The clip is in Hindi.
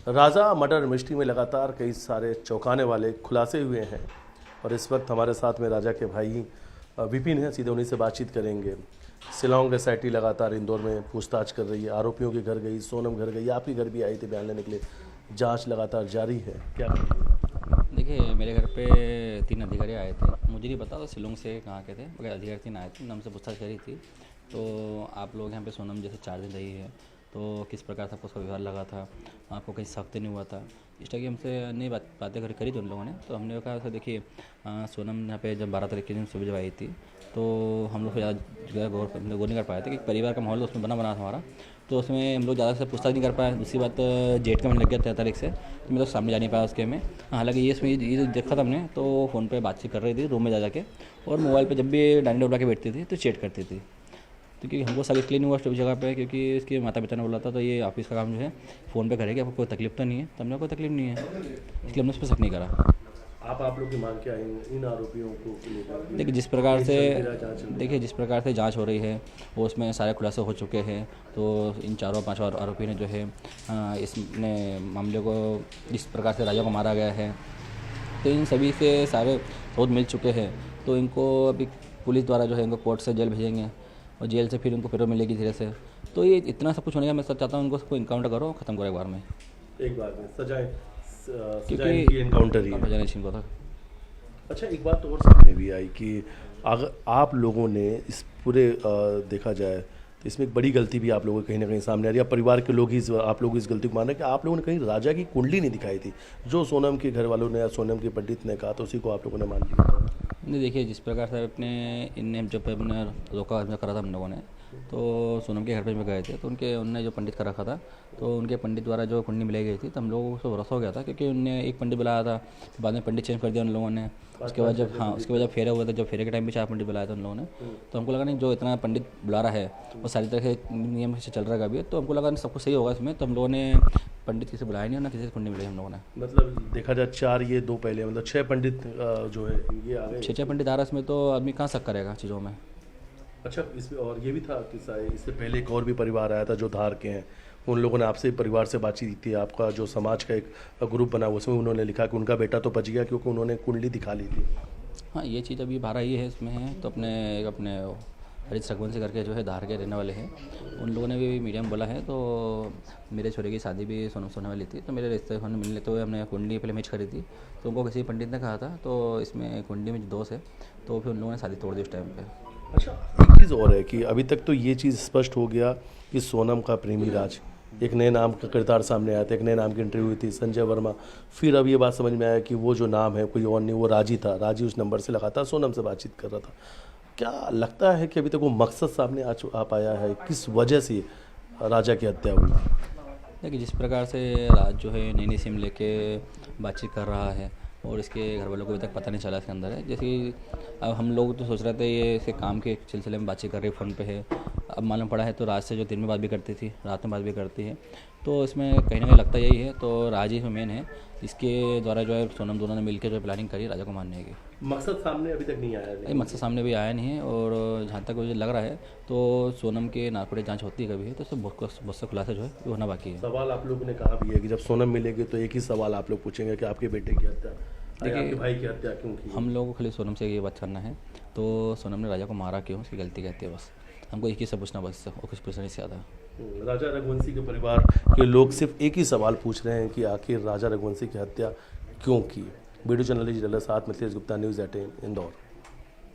राजा मर्डर मिस्ट्री में लगातार कई सारे चौंकाने वाले खुलासे हुए हैं और इस वक्त हमारे साथ में राजा के भाई विपिन हैं। सीधे उन्हीं से बातचीत करेंगे। शिलोंग एसआईटी लगातार इंदौर में पूछताछ कर रही है। आरोपियों के घर गई, सोनम घर गई, आपके घर भी आई थी बयान लेने के लिए। जांच लगातार जारी है। क्या देखिए, मेरे घर पे 3 अधिकारी आए थे। मुझे नहीं पता था शिलोंग से कहाँ के थे, मगर अधिकारी 3 आए थे। हमसे पूछताछ करी थी। तो आप लोग यहाँ पे सोनम जैसे 4 दिन रही है, तो किस प्रकार से आपको उसका व्यवहार लगा था, आपको कहीं शक नहीं हुआ था, इस तरह की हमसे नई बातें करी थी उन लोगों ने। तो हमने कहा था देखिए, सोनम यहाँ पे जब 12 तारीख के दिन सुबह जब आई थी, तो हम लोग ज़्यादा गौर नहीं कर पाए थे कि परिवार का माहौल उसमें बना हमारा। तो उसमें हम लोग ज़्यादा से पूछताछ नहीं कर पाए। दूसरी बात, जेट का मैंने लग गया 13 तारीख से, तो मैं तो सामने जा नहीं पाया उसके में। हालांकि ये देखा था हमने, तो फ़ोन पे बातचीत कर रही थी रूम में जाके, और मोबाइल पे जब भी डाइनिंग टेबल के बैठती थी तो चैट करती थी। तो क्योंकि हमको सब इसलिए नहीं हुआ उस जगह पे, क्योंकि इसके माता पिता ने बोला था तो ये ऑफिस का काम जो है फ़ोन पे करेगी, आपको कोई तकलीफ तो नहीं है। तो हमने कोई तकलीफ नहीं है, इसलिए हमने उस पर शक नहीं करा। आप लोग की मांग क्या है इन आरोपियों को लेकर? देखिए, जिस प्रकार से जांच हो रही है वो उसमें सारे खुलासे हो चुके हैं। तो इन 4-5 आरोपी ने जो है इसने मामले को जिस प्रकार से राजा को मारा गया है, तो इन सभी से सारे सबूत मिल चुके हैं। तो इनको अभी पुलिस द्वारा जो है इनको कोर्ट से जेल भेजेंगे और जेल से फिर इनको फिर मिलेगी धीरे से। तो ये इतना सब कुछ होने का मैं सब चाहता हूँ इनको सबको इनकाउंटर करो, ख़त्म करो एक बार में, एक बार में सजाएं क्योंकि एनकाउंटर ही है। जाने इनको था। अच्छा, एक बात तो और सामने भी आई कि अगर आप लोगों ने इस पूरे देखा जाए तो इसमें एक बड़ी गलती भी आप लोगों को कहीं ना कहीं सामने आ रही है। परिवार के लोग ही आप लोग इस गलती को मान रहे हैं कि आप लोगों ने कहीं राजा की कुंडली नहीं दिखाई थी। जो सोनम के घर वालों ने या सोनम के पंडित ने कहा तो उसी को आप लोगों ने मान लिया। नहीं, देखिए, जिस प्रकार से इनने जब अपने रोका करा था हम लोगों ने, तो सोनम के घर पे में गए थे, तो उनने जो पंडित का रखा था, तो उनके पंडित द्वारा जो कुंडली मिलाई गई थी, तो हम लोगों को भरोसा हो गया था, क्योंकि उनने एक पंडित बुलाया था, फिर बाद में पंडित चेंज कर दिया उन लोगों ने। उसके बाद जब फेरे हुए थे, जब फेरे के टाइम भी 4 पंडित बुलाया था उन लोगों ने। तो हमको लगा नहीं, जो इतना पंडित बुला रहा है वो सारी तरह से नियम से चल रहा है अभी, तो हमको लगा नहीं सब कुछ सही होगा इसमें। तो हम लोगों ने पंडित किसी बुलाया नहीं, ना किसी से कुंडली मिलाई हम लोगों ने। मतलब देखा जाए 4 ये 2 पहले, मतलब 6 पंडित जो है ये आ गए। 6 पंडित आ रहा इसमें, तो आदमी कहाँ शक करेगा चीज़ों में। अच्छा, इसमें और ये भी था कि इससे पहले एक और भी परिवार आया था जो धार के हैं। उन लोगों ने आपसे परिवार से बातचीत की थी। आपका जो समाज का एक ग्रुप बना उसमें उन्होंने लिखा कि उनका बेटा तो बच गया क्योंकि उन्होंने कुंडली दिखा ली थी। हाँ, ये चीज़ अभी बाहर आई है इसमें है। तो अपने हरीश रघुवंशी करके जो है धार के रहने वाले हैं, उन लोगों ने भी मीडिया में बोला है। तो मेरे छोरे की शादी भी सोनम सोने वाली थी, तो मेरे रिश्ते होने मिलने तो हमने कुंडली पहले मैच करी थी। तो उनको किसी पंडित ने कहा था, तो इसमें कुंडली में दोष है, तो फिर उन लोगों ने शादी तोड़ दी उस टाइम पे। अच्छा, एक चीज़ और है कि अभी तक तो ये चीज़ स्पष्ट हो गया कि सोनम का प्रेमी राज, एक नए नाम का किरदार सामने आया था, एक नए नाम की इंटरव्यू हुई थी संजय वर्मा। फिर अब ये बात समझ में आया कि वो जो नाम है कोई और नहीं, वो राजी था। राजी उस नंबर से लगा था, सोनम से बातचीत कर रहा था। क्या लगता है कि अभी तक वो मकसद सामने आ पाया है? किस वजह से राजा की हत्या हुई? देखिए, जिस प्रकार से राज जो है नई सिम लेके बातचीत कर रहा है और इसके घर वालों को अभी तक पता नहीं चला इसके अंदर है। जैसे अब हम लोग तो सोच रहे थे ये इसके काम के सिलसिले में बातचीत कर रही है, फ़ोन पे है। अब मालूम पड़ा है तो राज से जो दिन में बात भी करती थी, रात में बात भी करती है। तो इसमें कहीं ना कहीं लगता यही है, तो राज ही मेन है। इसके द्वारा जो है सोनम दोनों ने मिलकर जो प्लानिंग करी राजा को मारने की। मकसद सामने अभी तक नहीं आया है। मकसद सामने भी आया नहीं है, और जहाँ तक मुझे लग रहा है तो सोनम के नार्कोटिक जांच होती है कभी है, तो उससे बहुत से खुलासा जो है वो होना बाकी है। सवाल आप लोगों ने कहा भी है कि जब सोनम मिलेगी तो एक ही सवाल आप लोग पूछेंगे कि आपके बेटे की हत्या, आपके भाई की हत्या क्यों की? हम लोगों को खाली सोनम से ये बात करना है, तो सोनम ने राजा को मारा क्यों, उसकी गलती कहती है बस। हमको एक ही से पूछना बस, और कुछ पूछना नहीं ज़्यादा। राजा रघुवंशी के परिवार के लोग सिर्फ एक ही सवाल पूछ रहे हैं कि आखिर राजा रघुवंशी की हत्या क्यों की। वीडियो जर्नलिस्ट साथ मिथिलेश गुप्ता, न्यूज़ 18 इंदौर।